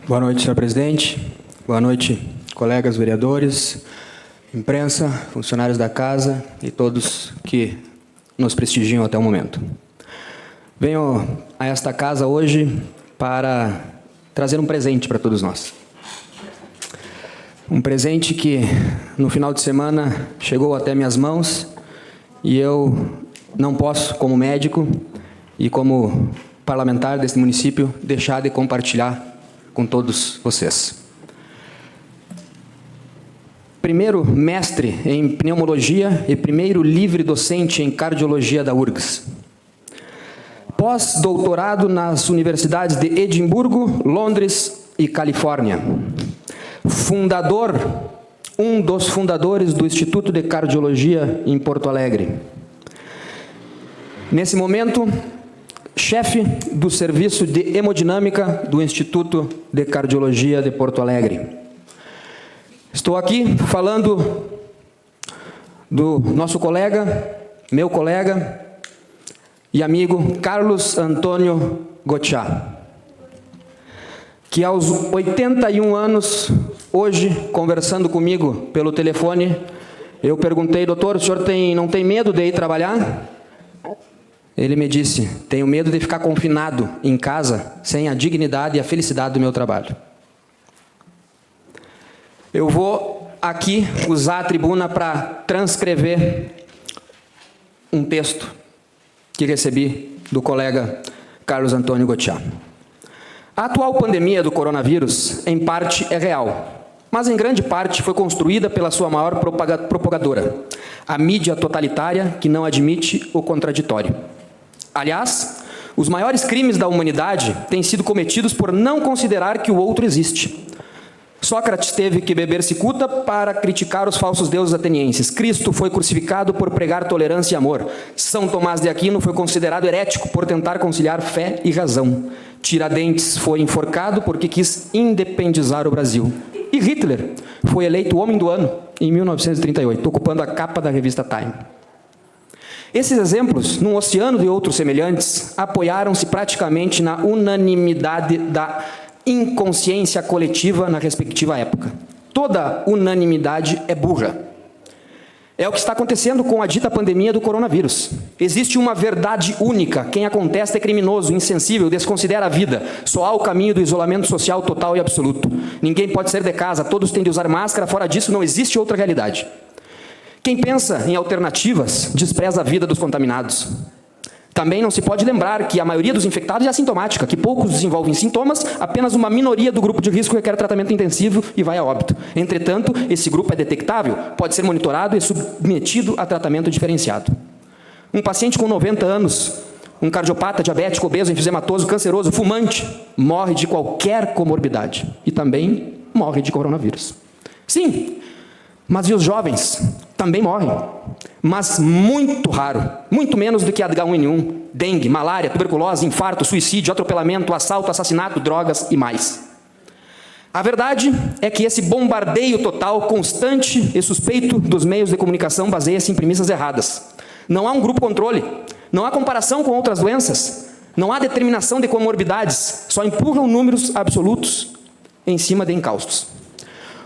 Boa noite, senhor presidente. Boa noite, colegas vereadores, imprensa, funcionários da casa e todos que nos prestigiam até o momento. Venho a esta casa hoje para trazer um presente para todos nós. Um presente que, no final de semana, chegou até minhas mãos e eu não posso, como médico e como parlamentar deste município, deixar de compartilhar com todos vocês. Primeiro mestre em pneumologia e primeiro livre docente em cardiologia da URGS. Pós-doutorado nas universidades de Edimburgo, Londres e Califórnia. Um dos fundadores do Instituto de Cardiologia em Porto Alegre. Nesse momento, chefe do Serviço de Hemodinâmica do Instituto de Cardiologia de Porto Alegre. Estou aqui falando do nosso colega, meu colega e amigo Carlos Antônio Gotchá, que aos 81 anos, hoje, conversando comigo pelo telefone, eu perguntei: doutor, o senhor não tem medo de ir trabalhar? Ele me disse: tenho medo de ficar confinado em casa sem a dignidade e a felicidade do meu trabalho. Eu vou aqui usar a tribuna para transcrever um texto que recebi do colega Carlos Antônio Gotchá. A atual pandemia do coronavírus, em parte, é real, mas em grande parte foi construída pela sua maior propagadora, a mídia totalitária que não admite o contraditório. Aliás, os maiores crimes da humanidade têm sido cometidos por não considerar que o outro existe. Sócrates teve que beber cicuta para criticar os falsos deuses atenienses. Cristo foi crucificado por pregar tolerância e amor. São Tomás de Aquino foi considerado herético por tentar conciliar fé e razão. Tiradentes foi enforcado porque quis independizar o Brasil. E Hitler foi eleito Homem do Ano em 1938, ocupando a capa da revista Time. Esses exemplos, num oceano de outros semelhantes, apoiaram-se praticamente na unanimidade da inconsciência coletiva na respectiva época. Toda unanimidade é burra. É o que está acontecendo com a dita pandemia do coronavírus. Existe uma verdade única: quem a contesta é criminoso, insensível, desconsidera a vida. Só há o caminho do isolamento social total e absoluto. Ninguém pode sair de casa, todos têm de usar máscara, fora disso não existe outra realidade. Quem pensa em alternativas despreza a vida dos contaminados. Também não se pode lembrar que a maioria dos infectados é assintomática, que poucos desenvolvem sintomas, apenas uma minoria do grupo de risco requer tratamento intensivo e vai a óbito. Entretanto, esse grupo é detectável, pode ser monitorado e submetido a tratamento diferenciado. Um paciente com 90 anos, um cardiopata, diabético, obeso, enfisемatoso, canceroso, fumante, morre de qualquer comorbidade e também morre de coronavírus. Sim, mas e os jovens? Também morrem, mas muito raro, muito menos do que H1N1, dengue, malária, tuberculose, infarto, suicídio, atropelamento, assalto, assassinato, drogas e mais. A verdade é que esse bombardeio total, constante e suspeito dos meios de comunicação baseia-se em premissas erradas. Não há um grupo controle, não há comparação com outras doenças, não há determinação de comorbidades, só empurram números absolutos em cima de encalços.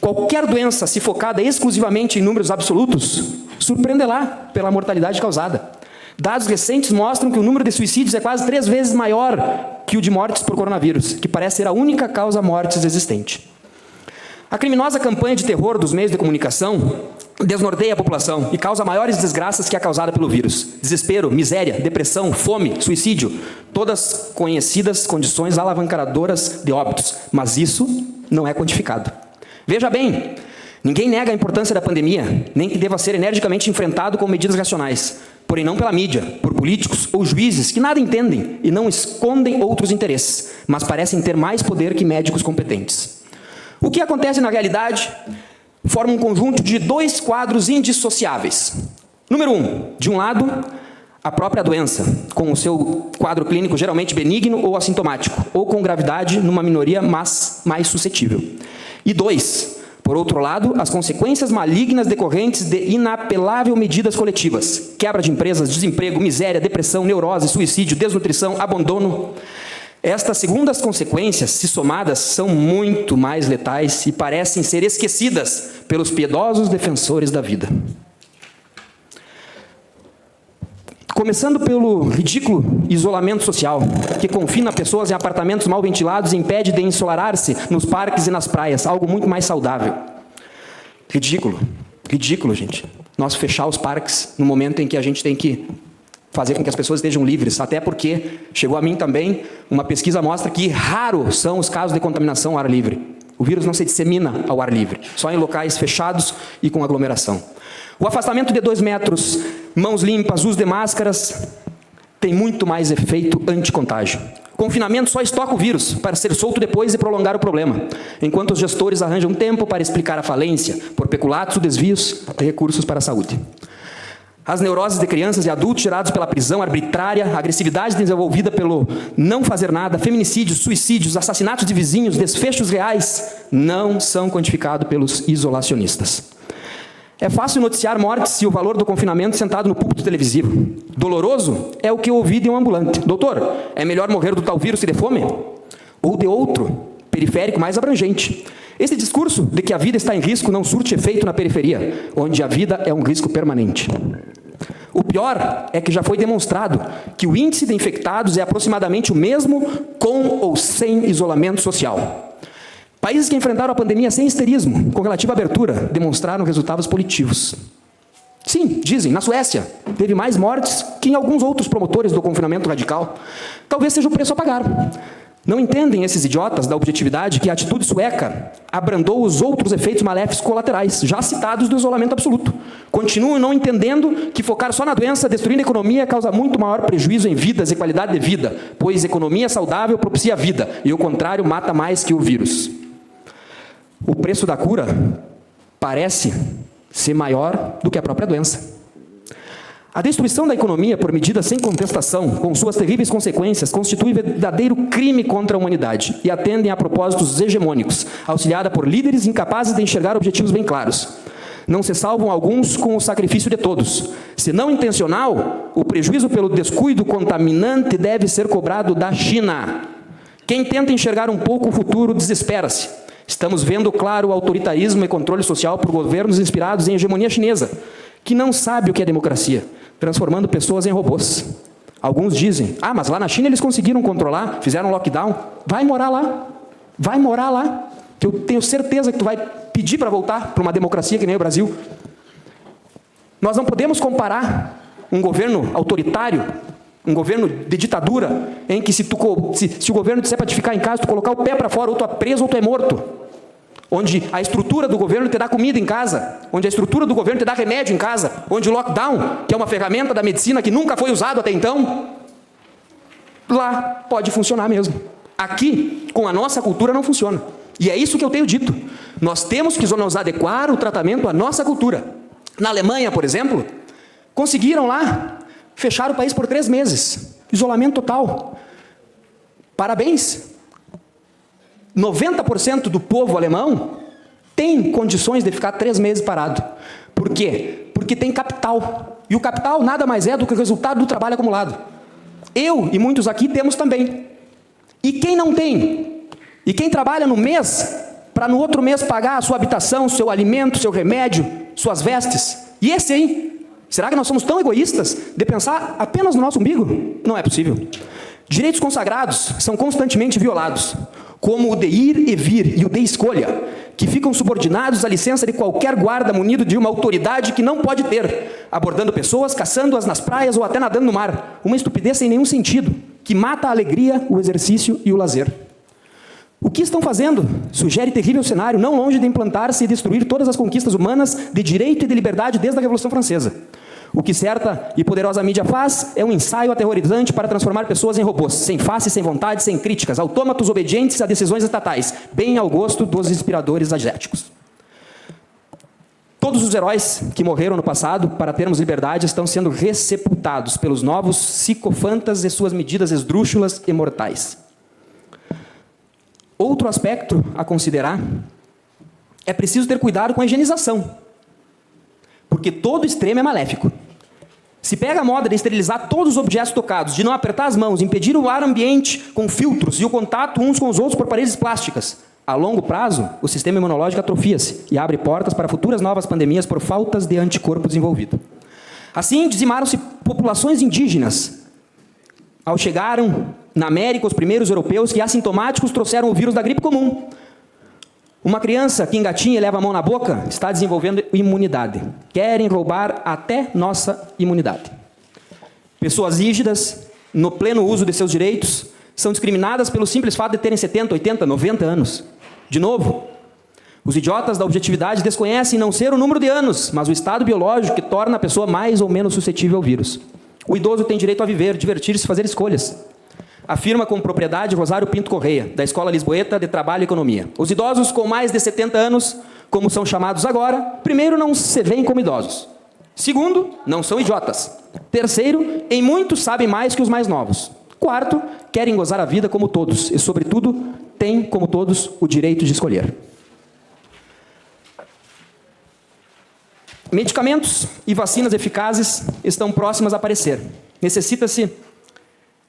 Qualquer doença, se focada exclusivamente em números absolutos, surpreenderá pela mortalidade causada. Dados recentes mostram que o número de suicídios é quase 3 vezes maior que o de mortes por coronavírus, que parece ser a única causa mortes existente. A criminosa campanha de terror dos meios de comunicação desnorteia a população e causa maiores desgraças que a causada pelo vírus. Desespero, miséria, depressão, fome, suicídio, todas conhecidas condições alavancadoras de óbitos, mas isso não é quantificado. Veja bem, ninguém nega a importância da pandemia, nem que deva ser energicamente enfrentado com medidas racionais, porém não pela mídia, por políticos ou juízes que nada entendem e não escondem outros interesses, mas parecem ter mais poder que médicos competentes. O que acontece na realidade forma um conjunto de 2 quadros indissociáveis. Número 1, de um lado, a própria doença, com o seu quadro clínico geralmente benigno ou assintomático, ou com gravidade numa minoria, mas mais suscetível. E 2, por outro lado, as consequências malignas decorrentes de inapelável medidas coletivas, quebra de empresas, desemprego, miséria, depressão, neurose, suicídio, desnutrição, abandono. Estas segundas consequências, se somadas, são muito mais letais e parecem ser esquecidas pelos piedosos defensores da vida. Começando pelo ridículo isolamento social, que confina pessoas em apartamentos mal ventilados e impede de ensolararse nos parques e nas praias, algo muito mais saudável. Ridículo, gente. Nós fechar os parques no momento em que a gente tem que fazer com que as pessoas estejam livres, até porque chegou a mim também, uma pesquisa mostra que raro são os casos de contaminação ao ar livre. O vírus não se dissemina ao ar livre, só em locais fechados e com aglomeração. O afastamento de 2 metros, mãos limpas, uso de máscaras, tem muito mais efeito anticontágio. Confinamento só estoca o vírus para ser solto depois e prolongar o problema, enquanto os gestores arranjam tempo para explicar a falência, por peculatos ou desvios de recursos para a saúde. As neuroses de crianças e adultos gerados pela prisão arbitrária, a agressividade desenvolvida pelo não fazer nada, feminicídios, suicídios, assassinatos de vizinhos, desfechos reais, não são quantificados pelos isolacionistas. É fácil noticiar mortes e o valor do confinamento sentado no púlpito televisivo. Doloroso é o que eu ouvi de um ambulante. Doutor, é melhor morrer do tal vírus que de fome? Ou de outro, periférico mais abrangente. Esse discurso de que a vida está em risco não surte efeito na periferia, onde a vida é um risco permanente. O pior é que já foi demonstrado que o índice de infectados é aproximadamente o mesmo com ou sem isolamento social. Países que enfrentaram a pandemia sem histerismo, com relativa abertura, demonstraram resultados positivos. Sim, dizem, na Suécia, teve mais mortes que em alguns outros promotores do confinamento radical. Talvez seja o preço a pagar. Não entendem esses idiotas da objetividade que a atitude sueca abrandou os outros efeitos maléficos colaterais, já citados do isolamento absoluto. Continuam não entendendo que focar só na doença, destruindo a economia, causa muito maior prejuízo em vidas e qualidade de vida, pois economia saudável propicia a vida, e o contrário mata mais que o vírus. O preço da cura parece ser maior do que a própria doença. A destruição da economia por medida sem contestação, com suas terríveis consequências, constitui verdadeiro crime contra a humanidade e atendem a propósitos hegemônicos, auxiliada por líderes incapazes de enxergar objetivos bem claros. Não se salvam alguns com o sacrifício de todos. Se não intencional, o prejuízo pelo descuido contaminante deve ser cobrado da China. Quem tenta enxergar um pouco o futuro desespera-se. Estamos vendo claro o autoritarismo e controle social por governos inspirados em hegemonia chinesa, que não sabe o que é democracia, transformando pessoas em robôs. Alguns dizem, mas lá na China eles conseguiram controlar, fizeram lockdown. Vai morar lá, que eu tenho certeza que tu vai pedir para voltar para uma democracia que nem o Brasil. Nós não podemos comparar um governo autoritário, um governo de ditadura, em que se o governo disser para te ficar em casa, tu colocar o pé para fora, ou tu é preso ou tu é morto. Onde a estrutura do governo te dá comida em casa, onde a estrutura do governo te dá remédio em casa, onde o lockdown, que é uma ferramenta da medicina que nunca foi usado até então, lá pode funcionar mesmo. Aqui, com a nossa cultura, não funciona. E é isso que eu tenho dito. Nós temos que nos adequar o tratamento à nossa cultura. Na Alemanha, por exemplo, conseguiram lá fechar o país por 3 meses. Isolamento total. Parabéns. 90% do povo alemão tem condições de ficar 3 meses parado. Por quê? Porque tem capital. E o capital nada mais é do que o resultado do trabalho acumulado. Eu e muitos aqui temos também. E quem não tem? E quem trabalha no mês, para no outro mês pagar a sua habitação, seu alimento, seu remédio, suas vestes? E esse aí? Será que nós somos tão egoístas de pensar apenas no nosso umbigo? Não é possível. Direitos consagrados são constantemente violados, como o de ir e vir e o de escolha, que ficam subordinados à licença de qualquer guarda munido de uma autoridade que não pode ter, abordando pessoas, caçando-as nas praias ou até nadando no mar. Uma estupidez sem nenhum sentido, que mata a alegria, o exercício e o lazer. O que estão fazendo? Sugere terrível cenário, não longe de implantar-se e destruir todas as conquistas humanas de direito e de liberdade desde a Revolução Francesa. O que certa e poderosa mídia faz é um ensaio aterrorizante para transformar pessoas em robôs, sem face, sem vontade, sem críticas, autômatos obedientes a decisões estatais, bem ao gosto dos inspiradores asiáticos. Todos os heróis que morreram no passado para termos liberdade estão sendo ressepultados pelos novos psicofantas e suas medidas esdrúxulas e mortais. Outro aspecto a considerar é preciso ter cuidado com a higienização, porque todo extremo é maléfico. Se pega a moda de esterilizar todos os objetos tocados, de não apertar as mãos, impedir o ar ambiente com filtros e o contato uns com os outros por paredes plásticas, a longo prazo, o sistema imunológico atrofia-se e abre portas para futuras novas pandemias por faltas de anticorpo desenvolvido. Assim, dizimaram-se populações indígenas. Ao chegaram na América os primeiros europeus que assintomáticos trouxeram o vírus da gripe comum. Uma criança que engatinha e leva a mão na boca está desenvolvendo imunidade. Querem roubar até nossa imunidade. Pessoas rígidas, no pleno uso de seus direitos, são discriminadas pelo simples fato de terem 70, 80, 90 anos. De novo, os idiotas da objetividade desconhecem não ser o número de anos, mas o estado biológico que torna a pessoa mais ou menos suscetível ao vírus. O idoso tem direito a viver, divertir-se e fazer escolhas. Afirma com propriedade Rosário Pinto Correia, da Escola Lisboeta de Trabalho e Economia. Os idosos com mais de 70 anos, como são chamados agora, primeiro, não se veem como idosos. Segundo, não são idiotas. Terceiro, em muitos sabem mais que os mais novos. Quarto, querem gozar a vida como todos e, sobretudo, têm, como todos, o direito de escolher. Medicamentos e vacinas eficazes estão próximas a aparecer. Necessita-se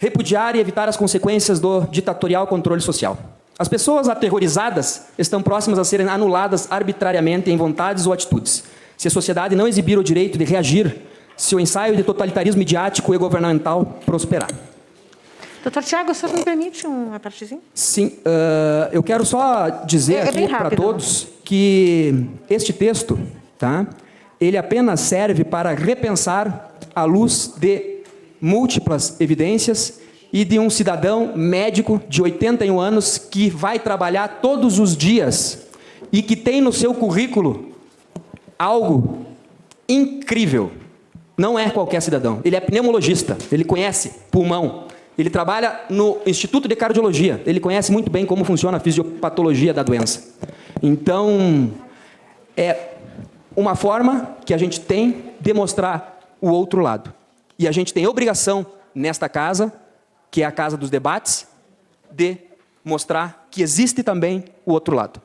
repudiar e evitar as consequências do ditatorial controle social. As pessoas aterrorizadas estão próximas a serem anuladas arbitrariamente em vontades ou atitudes. Se a sociedade não exibir o direito de reagir, se o ensaio de totalitarismo midiático e governamental prosperar. Doutor Tiago, o senhor me permite uma partezinha? Sim, eu quero só dizer aqui para todos que este texto, tá, ele apenas serve para repensar à luz de múltiplas evidências e de um cidadão médico de 81 anos que vai trabalhar todos os dias e que tem no seu currículo algo incrível. Não é qualquer cidadão. Ele é pneumologista, ele conhece pulmão, ele trabalha no Instituto de Cardiologia, ele conhece muito bem como funciona a fisiopatologia da doença. Então, é uma forma que a gente tem de mostrar o outro lado. E a gente tem obrigação, nesta casa, que é a casa dos debates, de mostrar que existe também o outro lado.